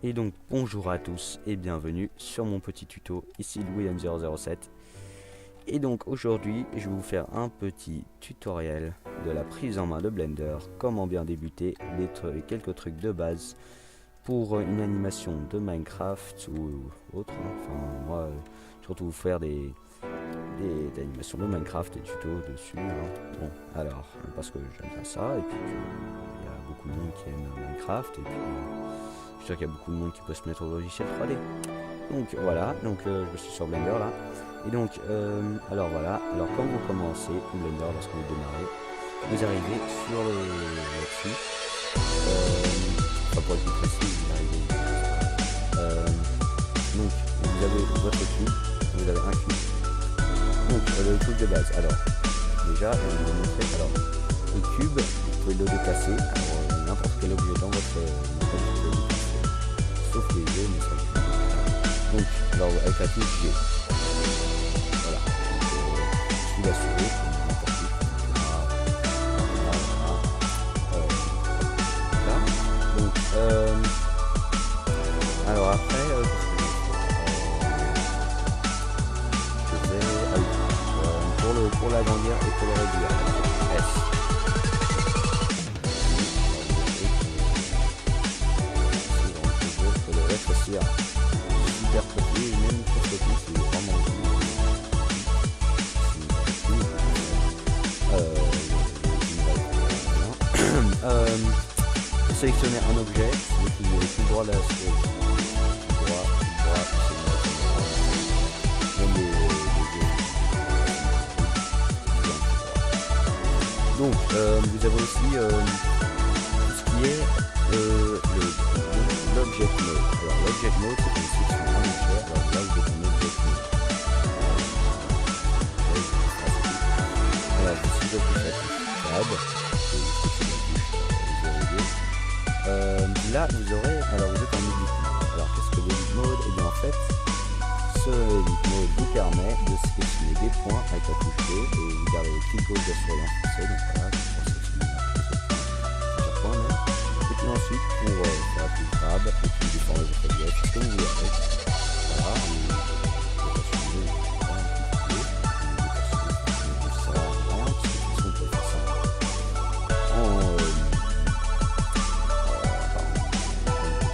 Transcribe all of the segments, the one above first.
Et donc bonjour à tous et bienvenue sur mon petit tuto, ici Louis007. Et donc aujourd'hui je vais vous faire un petit tutoriel de la prise en main de Blender, comment bien débuter, les quelques trucs de base pour une animation de Minecraft ou autre. Enfin moi surtout vous faire des animations de Minecraft, des tutos dessus. Bon alors parce que j'aime bien ça et puis il y a beaucoup de monde qui aime Minecraft et puis je suis sûr qu'il y a beaucoup de monde qui peut se mettre au logiciel 3D. Donc voilà, donc je suis sur Blender là. Et donc alors voilà, alors quand vous commencez Blender, lorsque vous démarrez, vous arrivez sur le là-dessus. Enfin pour être plus précis, vous arrivez. Donc vous avez votre cube, vous avez un cube. Donc le truc de base. Alors déjà, je vais vous montrer. Alors le cube, vous pouvez le déplacer. Alors n'importe quel objet dans votre sauf les jeux, mais ça. Donc alors avec la touche G. Voilà. Sous la souris, n'importe où. Là. Donc alors après pour l'agrandir et pour le réduire. S. Le rétrécir super petit, même trop petit, c'est vraiment sélectionner un objet, vous avez tout le droit là, donc vous avez aussi tout ce qui est l'object mode. Alors l'object mode c'est une section d'un objet, alors là vous avez un object mode. Voilà, si vous appuyez la touche Tab, là vous aurez, alors vous êtes en edit mode. Alors qu'est-ce que l'edit mode? Et bien en fait, ce edit mode vous permet de sélectionner des points avec la touche B et vous gardez le clic gauche de la souris enfoncé. Donc voilà, je pense que c'est chaque point même. Et puis ensuite pour faire la touche Tab et puis déformer votre objet, c'est ce que vous voulez avec.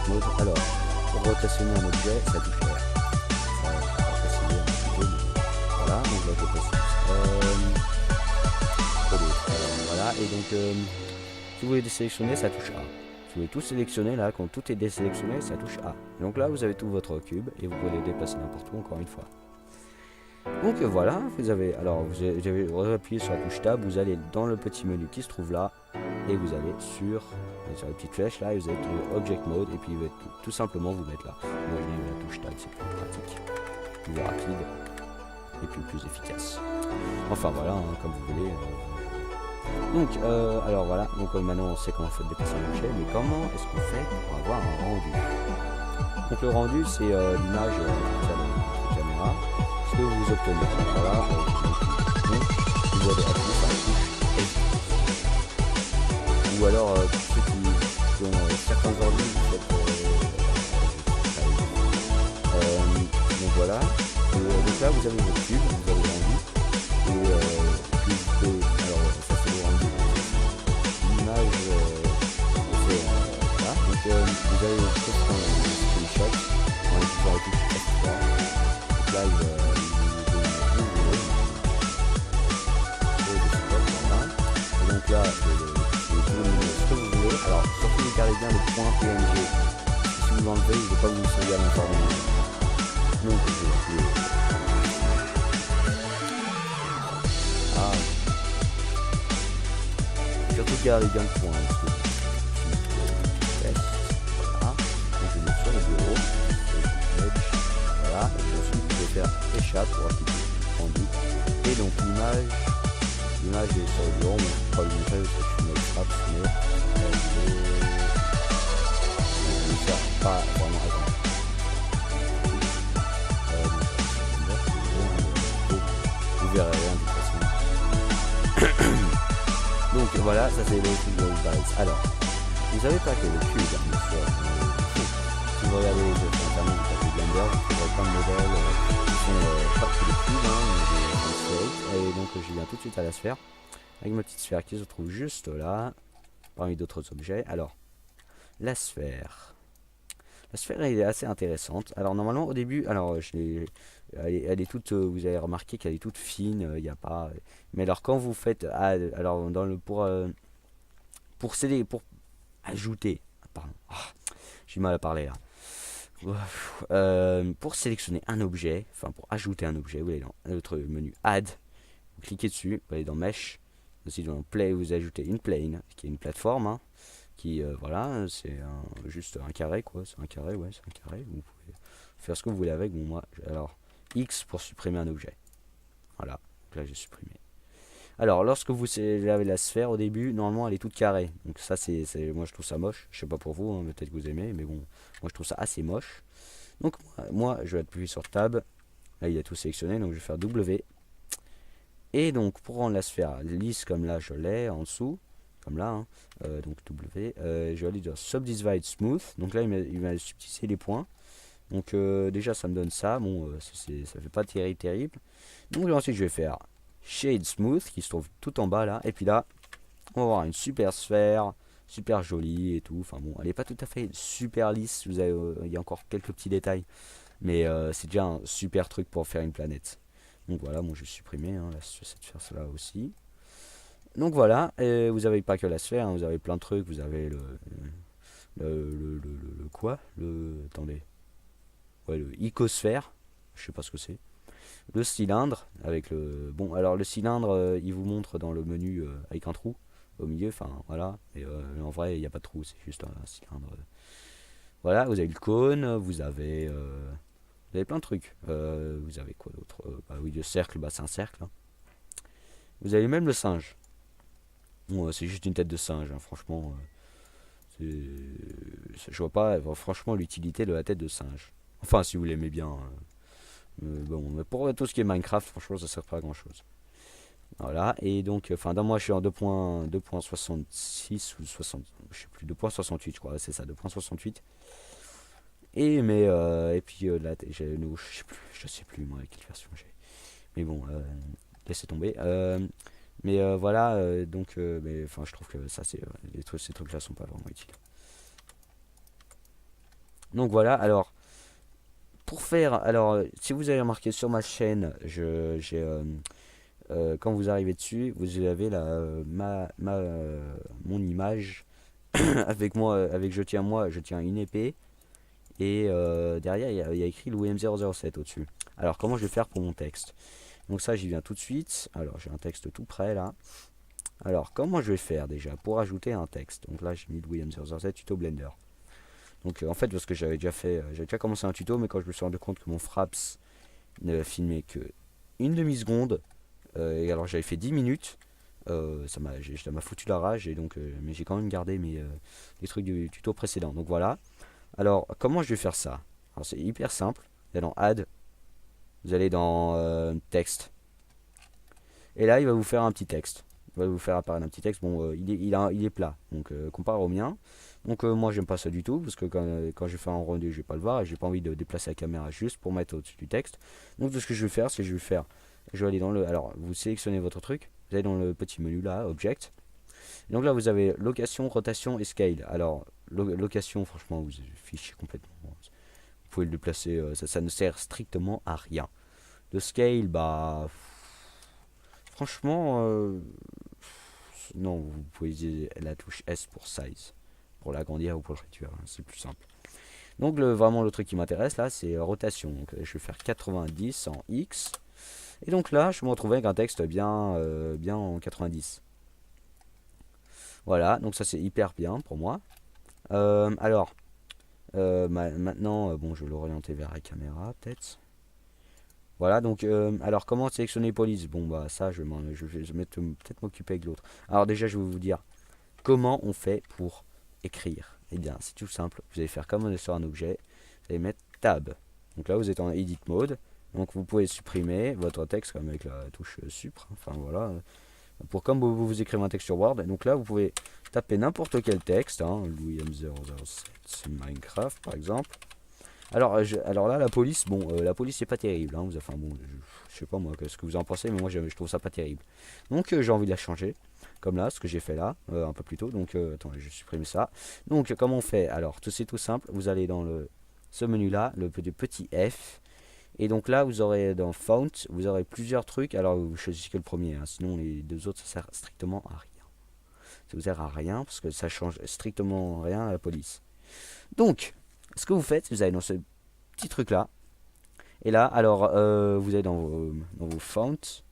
Voilà, alors, pour rotationner un objet, ça touche R. Voilà, donc là je passe voilà, et donc si vous voulez désélectionner, ça touche A. Si vous voulez tout sélectionner, là, quand tout est désélectionné, ça touche A. Donc là, vous avez tout votre cube et vous pouvez le déplacer n'importe où, encore une fois. Donc voilà, vous avez appuyé sur la touche Tab, vous allez dans le petit menu qui se trouve là, et vous allez sur les petites flèches là, et vous allez trouver Object Mode, et puis vous allez tout simplement vous mettre là. Moi je mets la touche Tab, c'est plus pratique, plus rapide, et puis plus efficace. Enfin voilà, comme vous voulez. Donc alors voilà, donc maintenant on sait comment faire déplacer un objet, mais comment est-ce qu'on fait pour avoir un rendu? Donc le rendu c'est l'image de la caméra. Ce que vous obtenez, voilà, donc vous allez appuyer sur la touche S. Ou alors ceux qui ont certains ordi, vous faites donc voilà, donc là vous avez votre cube, vous avez le rendu, et puis vous pouvez, alors ça c'est le rendu, l'image c'est là, donc vous avez le screenshot en utilisant la touche S3, donc là donc là, ce que vous voulez, alors surtout vous gardez bien le point PNG, si vous l'enlevez, il ne va pas vous sauver à l'information. Donc je vais surtout garder bien le point. Voilà, donc je mets sur le bureau, voilà, et puis ensuite vous pouvez faire échappe pour appliquer rendu, et donc l'image est sur le bureau, mais je ne peux pas le montrer parce que je suis extra, mais je ne sert pas vraiment à grand. Vous verrez rien de toute façon. Donc voilà, ça c'est le truc de base. Alors, vous savez pas que le cube, bien sûr, vous regardez sur internet, vous tapez Blender, vous trouverez plein de modèles qui sont pas tous les cubes, hein, mais des sphériques. Et donc je viens tout de suite à la sphère, avec ma petite sphère qui se trouve juste là, parmi d'autres objets. Alors, la sphère. La sphère elle est assez intéressante. Alors normalement au début, alors elle est toute, vous avez remarqué qu'elle est toute fine, il n'y a pas. Mais alors quand vous faites, alors dans le pour ajouter, pardon, j'ai mal à parler là. Pour sélectionner un objet, enfin pour ajouter un objet, vous allez dans notre menu Add, vous cliquez dessus, vous allez dans Mesh, aussi dans Play, vous ajoutez une plane, qui est une plateforme, hein, qui voilà, c'est juste un carré quoi, c'est un carré, ouais, c'est un carré, vous pouvez faire ce que vous voulez avec. Bon, moi, alors X pour supprimer un objet, voilà, donc là j'ai supprimé. Alors lorsque vous avez la sphère au début, normalement elle est toute carrée, donc ça moi je trouve ça moche, je sais pas pour vous, hein, peut-être que vous aimez, mais bon, moi je trouve ça assez moche. Donc moi je vais appuyer sur Tab, là il a tout sélectionné, donc je vais faire W. Et donc pour rendre la sphère lisse comme là je l'ai en dessous, comme là, hein, donc W, je vais aller dans Subdivide Smooth, donc là il m'a subdivisé les points. Donc déjà ça me donne ça, bon ça fait pas terrible. Donc ensuite je vais faire Shade Smooth qui se trouve tout en bas là, et puis là on va avoir une super sphère, super jolie et tout. Enfin bon, elle est pas tout à fait super lisse, vous avez, il y a encore quelques petits détails, mais c'est déjà un super truc pour faire une planète. Donc voilà, bon je vais supprimer hein, cette sphère là aussi. Donc voilà, et vous avez pas que la sphère, hein, vous avez plein de trucs, vous avez le quoi, attendez, ouais, le icosphère, je sais pas ce que c'est. Le cylindre avec le bon, alors le cylindre il vous montre dans le menu avec un trou au milieu, enfin voilà, et en vrai il n'y a pas de trou, c'est juste un cylindre. Voilà, vous avez le cône, vous avez plein de trucs. Vous avez quoi d'autre, bah oui, le cercle, bah c'est un cercle, hein. Vous avez même le singe. Bon, c'est juste une tête de singe, hein, franchement. Je vois pas franchement l'utilité de la tête de singe. Enfin, si vous l'aimez bien. Bon, mais pour tout ce qui est Minecraft, franchement, ça sert pas à grand chose. Voilà, et donc, enfin, dans moi, je suis en 2.66 ou 60, je sais plus, 2.68, je crois, c'est ça, 2.68. Et puis là, je sais plus moi quelle version j'ai. Mais bon, laissez tomber. Mais voilà, donc, mais enfin, je trouve que ça, ces trucs-là sont pas vraiment utiles. Donc voilà, alors, pour faire, alors, si vous avez remarqué sur ma chaîne, quand vous arrivez dessus, vous avez mon image avec moi, avec je tiens une épée. Et derrière, il y a écrit Louis M007 au-dessus. Alors, comment je vais faire pour mon texte? Donc ça, j'y viens tout de suite. Alors, j'ai un texte tout prêt là. Alors, comment je vais faire déjà pour ajouter un texte? Donc là, j'ai mis Louis M007 tuto Blender. Donc en fait, parce que j'avais déjà commencé un tuto, mais quand je me suis rendu compte que mon Fraps ne filmait que une demi-seconde, et alors j'avais fait 10 minutes, ça m'a foutu la rage, et donc, mais j'ai quand même gardé les trucs du tuto précédent. Donc voilà. Alors, comment je vais faire ça? Alors, c'est hyper simple. Vous allez dans Add, vous allez dans Texte. Et là, il va vous faire un petit texte. Il va vous faire apparaître un petit texte. Bon, il est plat, donc comparé au mien. Donc, moi, j'aime pas ça du tout, parce que quand je fais un rendu, je vais pas le voir, et j'ai pas envie de déplacer la caméra juste pour mettre au-dessus du texte. Donc, tout ce que je vais faire, c'est que je vais aller dans le. Alors, vous sélectionnez votre truc, vous allez dans le petit menu là, Object. Et donc là, vous avez location, rotation et scale. Alors, location, franchement, vous fichez complètement. Vous pouvez le placer, ça ne sert strictement à rien. Le scale, bah. Franchement, non, vous pouvez utiliser la touche S pour size. Pour l'agrandir ou pour le réduire, hein, c'est plus simple. Donc, vraiment, le truc qui m'intéresse là, c'est rotation. Donc, je vais faire 90 en X. Et donc là, je me retrouve avec un texte bien en 90. Voilà, donc ça c'est hyper bien pour moi. Alors, maintenant, bon, je vais l'orienter vers la caméra peut-être. Voilà, donc, alors comment sélectionner police? Bon, bah ça, je vais peut-être m'occuper avec l'autre. Alors déjà, je vais vous dire comment on fait pour écrire. Eh bien, c'est tout simple. Vous allez faire comme on est sur un objet. Vous allez mettre Tab. Donc là, vous êtes en Edit Mode. Donc vous pouvez supprimer votre texte comme avec la touche Supr. Enfin voilà. Pour comme vous écrivez un texte sur Word. Donc là, vous pouvez taper n'importe quel texte. Hein, Louis M007 Minecraft par exemple. Alors là, la police, bon, la police c'est pas terrible, hein, enfin bon, je sais pas moi, ce que vous en pensez, mais moi je trouve ça pas terrible. Donc j'ai envie de la changer, comme là, ce que j'ai fait là, un peu plus tôt. Donc attendez, je supprime ça. Donc comment on fait? Alors c'est tout simple, vous allez dans ce menu là, le petit F, et donc là vous aurez dans Font, vous aurez plusieurs trucs. Alors vous choisissez que le premier, hein, sinon les deux autres ça sert strictement à rien. Ça vous sert à rien parce que ça change strictement rien à la police. Donc ce que vous faites, vous allez dans ce petit truc là. Et là, alors, vous allez dans vos fonts,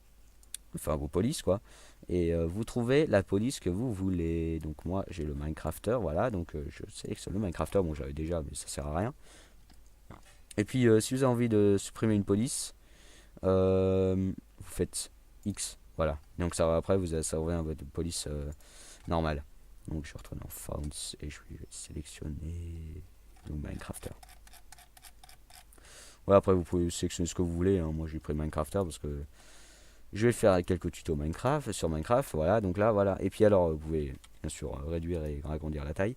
enfin vos polices quoi. Et vous trouvez la police que vous voulez. Donc moi, j'ai le Minecrafter, voilà. Donc je sélectionne le Minecrafter. Bon, j'avais déjà, mais ça sert à rien. Et puis, si vous avez envie de supprimer une police, vous faites X, voilà. Donc ça, après, ça revient à votre police normale. Donc je retourne en fonts et je vais sélectionner le Minecrafter. Ouais, après vous pouvez sélectionner ce que vous voulez, hein. Moi j'ai pris Minecrafter parce que je vais faire quelques tutos Minecraft sur Minecraft, voilà. Donc là voilà. Et puis alors vous pouvez bien sûr réduire et agrandir la taille.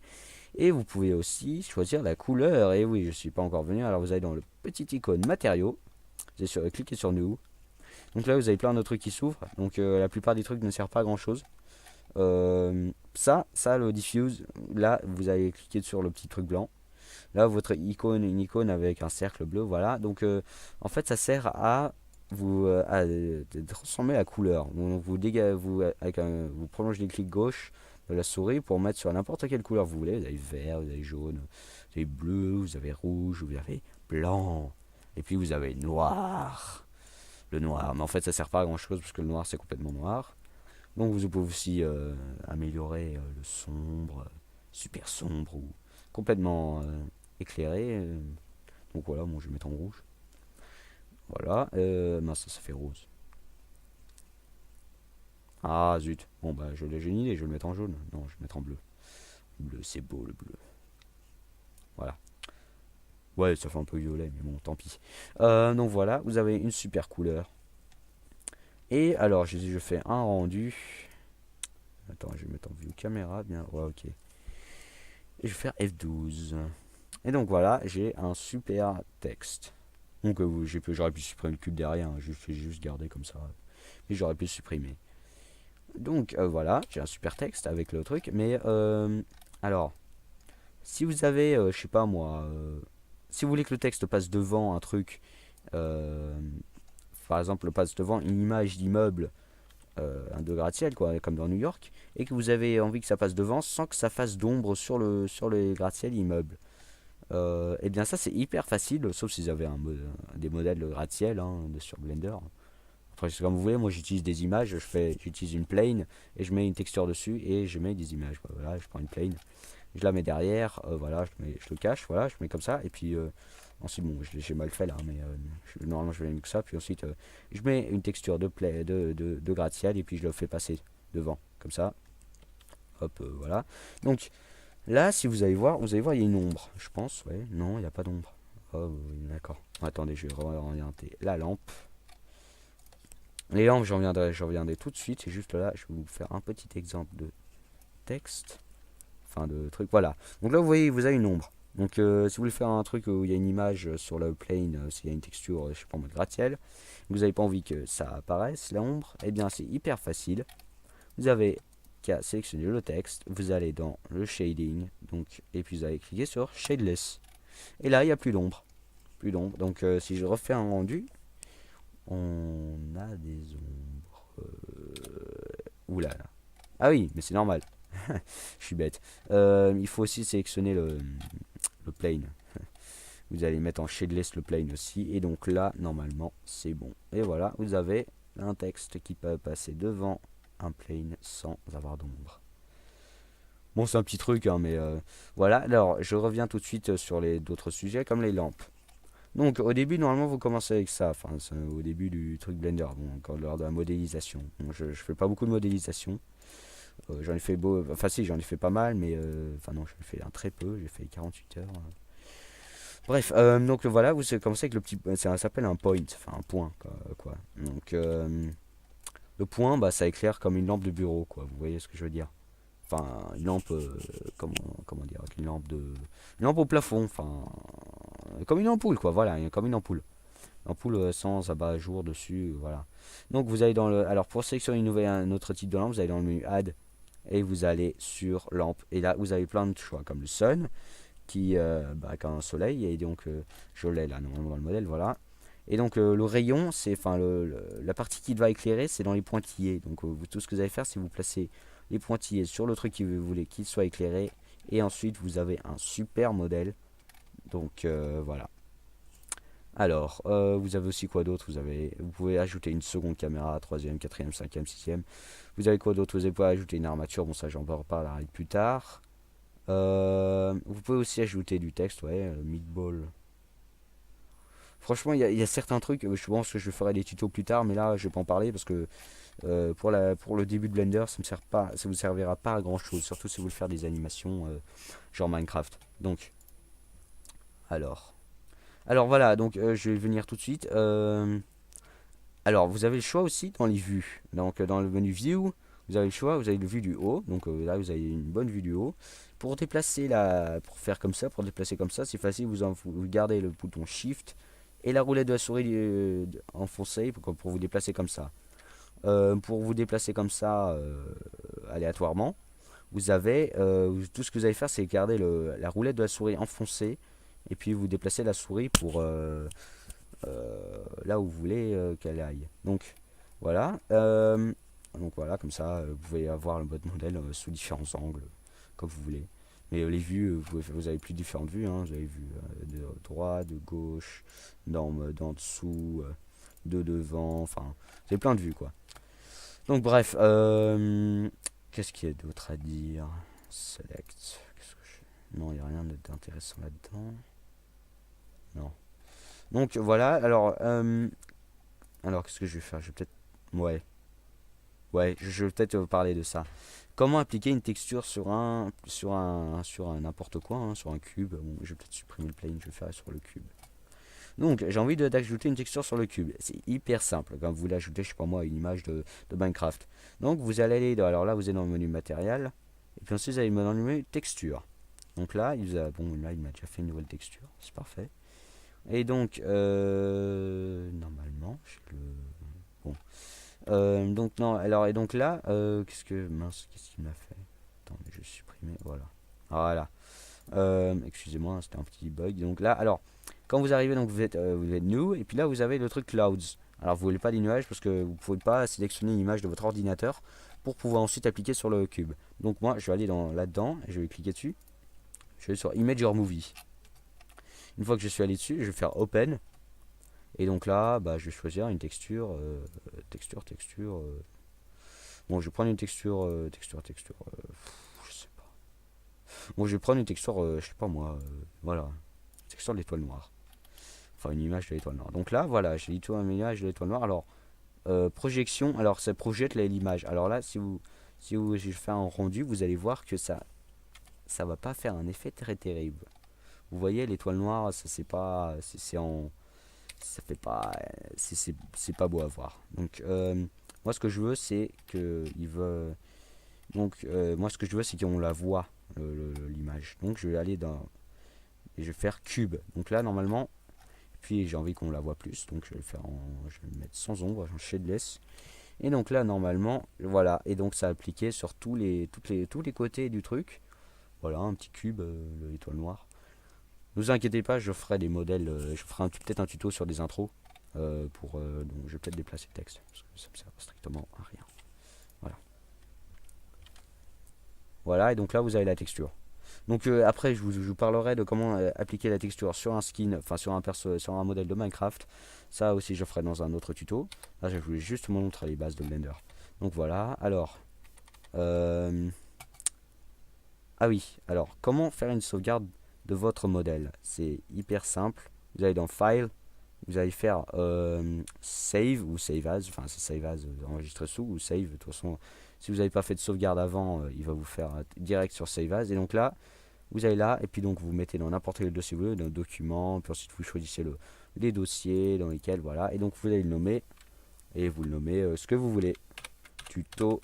Et vous pouvez aussi choisir la couleur. Et oui, je suis pas encore venu. Alors vous allez dans le petit icône matériaux. Vous allez cliquez sur New. Donc là vous avez plein de trucs qui s'ouvrent. Donc la plupart des trucs ne servent pas à grand chose. Ça le diffuse. Là vous allez cliquer sur le petit truc blanc. Là, votre icône, une icône avec un cercle bleu, voilà. Donc, en fait, ça sert à de transformer la couleur. Donc, vous prolongez les clics gauche de la souris pour mettre sur n'importe quelle couleur vous voulez. Vous avez vert, vous avez jaune, vous avez bleu, vous avez rouge, vous avez blanc, et puis vous avez noir. Le noir, mais en fait, ça sert pas à grand chose parce que le noir c'est complètement noir. Donc, vous pouvez aussi améliorer le sombre, super sombre ou complètement éclairé. Donc voilà, bon, je vais mettre en rouge. Voilà, mince, ça fait rose. Ah zut, bon bah j'ai une idée, je vais le mettre en jaune. Non, je vais le mettre en bleu. Bleu, c'est beau le bleu. Voilà. Ouais, ça fait un peu violet, mais bon, tant pis. Donc voilà, vous avez une super couleur. Et alors, je fais un rendu. Attends, je vais mettre en vue caméra, bien. Ouais, ok. Et je vais faire F12. Et donc voilà, j'ai un super texte. Donc j'aurais pu supprimer le cube derrière, hein, j'ai juste gardé comme ça. Mais j'aurais pu supprimer. Donc voilà, j'ai un super texte avec le truc. Mais alors, si vous avez, je sais pas moi, si vous voulez que le texte passe devant un truc, euh, par exemple passe devant une image d'immeuble, un de gratte-ciel quoi, comme dans New York, et que vous avez envie que ça passe devant sans que ça fasse d'ombre sur les gratte-ciel immeubles. Et bien ça c'est hyper facile, sauf si vous avez des modèles de gratte-ciel hein, sur Blender. Après c'est comme vous voulez, moi j'utilise des images, j'utilise une plane et je mets une texture dessus et je mets des images. Voilà, je prends une plane, je la mets derrière, voilà, je le cache, voilà, je mets comme ça et puis ensuite bon j'ai mal fait là, mais normalement je vais mieux que ça. Puis ensuite je mets une texture de gratte-ciel et puis je le fais passer devant, comme ça. Hop, voilà. Donc là, si vous allez voir, il y a une ombre, je pense. Ouais, non, il n'y a pas d'ombre. Oh, oui, d'accord. Attendez, je vais orienter la lampe. Les lampes, j'en reviendrai tout de suite. C'est juste là, je vais vous faire un petit exemple de texte. Enfin, de truc. Voilà. Donc là, vous voyez, vous avez une ombre. Donc, si vous voulez faire un truc où il y a une image sur le plane, s'il y a une texture, je sais pas, en mode gratte-ciel, vous n'avez pas envie que ça apparaisse, l'ombre, eh bien, c'est hyper facile. Vous avez qu'à sélectionner le texte, vous allez dans le shading, donc, et puis vous allez cliquer sur shadeless. Et là, il n'y a plus d'ombre. Plus d'ombre. Donc, si je refais un rendu, on a des ombres. Oula là. Ah oui, mais c'est normal. Je suis bête. Il faut aussi sélectionner le plane. Vous allez mettre en shadeless le plane aussi. Et donc là, normalement, c'est bon. Et voilà, vous avez un texte qui peut passer devant un plane sans avoir d'ombre. Bon, c'est un petit truc, hein, mais voilà. Alors, je reviens tout de suite sur les d'autres sujets, comme les lampes. Donc, au début, normalement, vous commencez avec ça. Enfin, c'est au début du truc Blender, bon, encore lors de la modélisation. Bon, je fais pas beaucoup de modélisation. J'en ai fait beau, enfin si, j'en ai fait pas mal, mais enfin non, j'en ai fait un très peu. J'ai fait 48 heures. Bref, donc voilà, vous commencez avec le petit, ça s'appelle un point, enfin un point, quoi. Donc le point, bah, ça éclaire comme une lampe de bureau, quoi. Vous voyez ce que je veux dire? Enfin, une lampe, comment dire, une lampe au plafond, enfin, comme une ampoule quoi, voilà, comme une ampoule. Ampoule sans abat-jour dessus, voilà. Donc vous allez dans le, alors pour sélectionner un autre type de lampe, vous allez dans le menu Add et vous allez sur lampe et là vous avez plein de choix comme le Sun qui comme un soleil et donc je l'ai là normalement dans le modèle, voilà. Et donc le rayon, c'est enfin la partie qui va éclairer, c'est dans les pointillés. Donc tout ce que vous allez faire, c'est vous placer les pointillés sur le truc que vous voulez qu'il soit éclairé et ensuite vous avez un super modèle. Donc voilà. Alors, vous avez aussi quoi d'autre? Vous pouvez ajouter une seconde caméra, troisième, quatrième, cinquième, sixième. Vous avez quoi d'autre? Vous pouvez ajouter une armature. Bon, ça, j'en reparlerai plus tard. Vous pouvez aussi ajouter du texte, ouais, meatball. Franchement, il y a certains trucs. Je pense que je ferai des tutos plus tard, mais là, je vais pas en parler parce que pour le début de Blender, ça vous servira pas à grand chose. Surtout si vous voulez faire des animations genre Minecraft. Donc, alors. Alors voilà, donc je vais venir tout de suite. Alors vous avez le choix aussi dans les vues. Donc dans le menu View, vous avez le choix, vous avez le vue du haut. Donc là vous avez une bonne vue du haut. Pour déplacer pour faire comme ça, pour déplacer comme ça, c'est facile. Vous gardez le bouton Shift et la roulette de la souris enfoncée pour vous déplacer comme ça. Pour vous déplacer comme ça aléatoirement, vous avez tout ce que vous allez faire, c'est garder la roulette de la souris enfoncée et puis vous déplacez la souris pour là où vous voulez qu'elle aille. Donc voilà. Donc voilà, comme ça, vous pouvez avoir votre modèle sous différents angles, comme vous voulez. Mais les vues, vous avez plus différentes vues. Hein. Vous avez vu de droite, de gauche, d'en dessous, de devant. Enfin, vous avez plein de vues quoi. Donc bref, qu'est-ce qu'il y a d'autre à dire? Select. Non, il n'y a rien d'intéressant là-dedans. Non. Donc voilà, alors qu'est-ce que je vais faire? Je vais peut-être... Ouais. Ouais, je vais peut-être vous parler de ça. Comment appliquer une texture sur un n'importe quoi, hein, sur un cube. Bon, je vais peut-être supprimer le plane, je vais faire sur le cube. Donc, j'ai envie d'ajouter une texture sur le cube. C'est hyper simple. Quand vous voulez ajouter, je sais pas moi, une image de Minecraft. Donc, vous allez aller, alors là, vous êtes dans le menu matériel. Et puis ensuite, vous allez dans le menu texture. Donc là, là, il m'a déjà fait une nouvelle texture. C'est parfait. Et donc, normalement, bon. Donc non, alors et donc là, qu'est-ce qu'il m'a fait? Attends, mais je vais supprimer, voilà. Voilà. Excusez-moi, c'était un petit bug. Donc là, alors, quand vous arrivez, donc vous êtes new, et puis là vous avez le truc clouds. Alors vous voulez pas des nuages parce que vous pouvez pas sélectionner une image de votre ordinateur pour pouvoir ensuite appliquer sur le cube. Donc moi, je vais aller là-dedans et je vais cliquer dessus. Je vais sur Image or Movie. Une fois que je suis allé dessus, je vais faire Open. Et donc là, bah, je vais choisir une texture. Texture. Bon, je vais prendre une texture. Je sais pas. Bon, je vais prendre une texture, je sais pas moi. Voilà. Texture de l'étoile noire. Enfin, une image de l'étoile noire. Donc là, voilà, j'ai une image de l'étoile noire. Alors, projection. Alors, ça projette l'image. Alors là, je fais un rendu, vous allez voir que ça va pas faire un effet très terrible. Vous voyez, l'étoile noire, ça c'est pas. C'est en. Ça fait pas. C'est pas beau à voir. Donc, moi, ce que je veux, c'est que. Donc, moi, ce que je veux, c'est qu'on la voit, l'image. Donc, je vais aller dans. Et je vais faire cube. Donc là, normalement. Puis, j'ai envie qu'on la voit plus. Donc, je vais le mettre sans ombre, en shadeless. Et donc là, normalement, voilà. Et donc, ça a appliqué sur tous les côtés du truc. Voilà, un petit cube, l'étoile noire. Ne vous inquiétez pas, je ferai des modèles, je ferai peut-être un tuto sur des intros. Donc je vais peut-être déplacer le texte, parce que ça me sert strictement à rien. Voilà. Voilà, et donc là vous avez la texture. Donc après je vous parlerai de comment appliquer la texture sur un skin, enfin sur un modèle de Minecraft. Ça aussi je ferai dans un autre tuto. Là je voulais juste vous montrer les bases de Blender. Donc voilà, alors... Ah oui, alors comment faire une sauvegarde de votre modèle? C'est hyper simple. Vous allez dans File, vous allez faire Save ou Save As. Enfin, c'est Save As, enregistrer sous ou Save. De toute façon, si vous n'avez pas fait de sauvegarde avant, il va vous faire direct sur Save As. Et donc là, vous allez là, et puis donc vous mettez dans n'importe quel dossier vous voulez, dans le document, puis ensuite vous choisissez les dossiers dans lesquels, voilà. Et donc vous allez le nommer, et vous le nommez ce que vous voulez. Tuto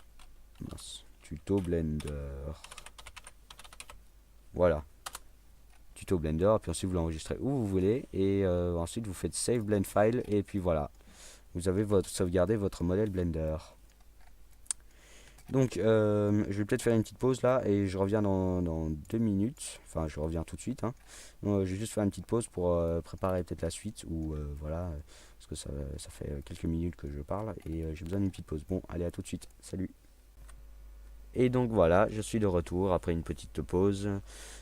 Blender. Voilà. tuto Blender, puis ensuite vous l'enregistrez où vous voulez, et ensuite vous faites Save Blend File, et puis voilà, vous avez sauvegardé votre modèle Blender. Donc je vais peut-être faire une petite pause là, et je reviens dans 2 minutes, enfin je reviens tout de suite, hein. Donc, je vais juste faire une petite pause pour préparer peut-être la suite, ou voilà, parce que ça fait quelques minutes que je parle, et j'ai besoin d'une petite pause. Bon, allez, à tout de suite, salut. Et donc voilà, je suis de retour après une petite pause.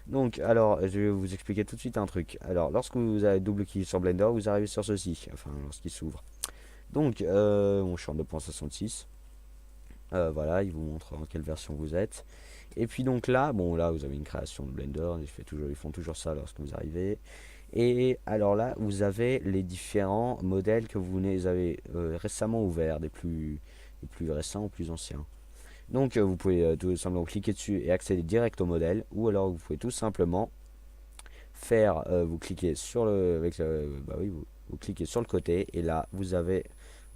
Donc alors, je vais vous expliquer tout de suite un truc. Alors, lorsque vous avez double-cliqué sur Blender, vous arrivez sur ceci, enfin lorsqu'il s'ouvre. Donc, je suis en 2.66. Voilà, il vous montre en quelle version vous êtes. Et puis donc là, bon là vous avez une création de Blender, ils font toujours ça lorsque vous arrivez. Et alors là, vous avez les différents modèles que vous avez récemment ouverts, des plus récents ou plus anciens. Donc vous pouvez tout simplement cliquer dessus et accéder direct au modèle, ou alors vous pouvez tout simplement faire, vous cliquez sur bah oui, vous cliquez sur le côté, et là vous avez,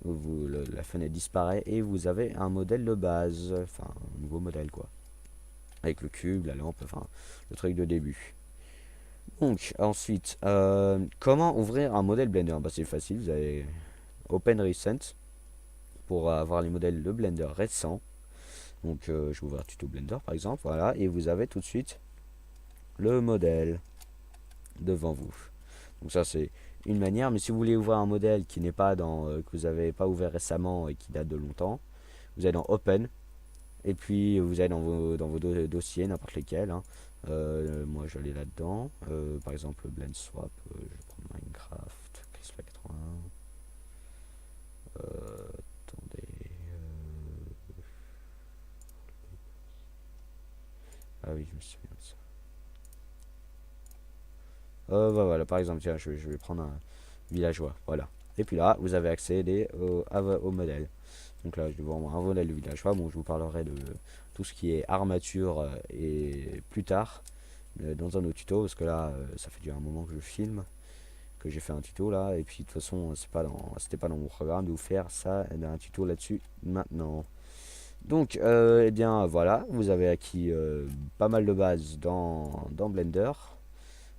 la fenêtre disparaît et vous avez un modèle de base, enfin un nouveau modèle quoi, avec le cube, la lampe, enfin le truc de début. Donc ensuite, comment ouvrir un modèle Blender? Bah, c'est facile, vous avez Open Recent pour avoir les modèles de Blender récents. Donc je vais ouvrir tuto Blender par exemple, voilà, et vous avez tout de suite le modèle devant vous. Donc ça c'est une manière, mais si vous voulez ouvrir un modèle qui n'est pas que vous n'avez pas ouvert récemment et qui date de longtemps, vous allez dans Open, et puis vous allez dans vos dossiers, n'importe lesquels, hein. Moi je vais aller là-dedans, par exemple Blend Swap, je vais prendre Minecraft, Crispa 81, attendez, ah oui je me souviens de ça. Bah voilà, par exemple, tiens, je vais prendre un villageois, voilà. Et puis là, vous avez accédé au modèle. Donc là, je vais vous montrer un modèle de villageois. Bon, je vous parlerai de tout ce qui est armature et plus tard, dans un autre tuto, parce que là, ça fait déjà un moment que je filme, que j'ai fait un tuto là, et puis de toute façon, c'était pas dans mon programme de vous faire ça, un tuto là-dessus maintenant. Donc, eh bien voilà, vous avez acquis pas mal de bases dans Blender.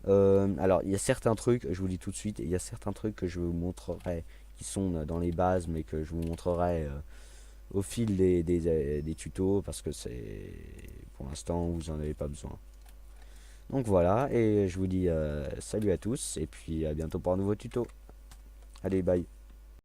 Alors, il y a certains trucs, je vous dis tout de suite, il y a certains trucs que je vous montrerai qui sont dans les bases, mais que je vous montrerai au fil des tutos, parce que pour l'instant, vous en avez pas besoin. Donc voilà, et je vous dis salut à tous, et puis à bientôt pour un nouveau tuto. Allez, bye.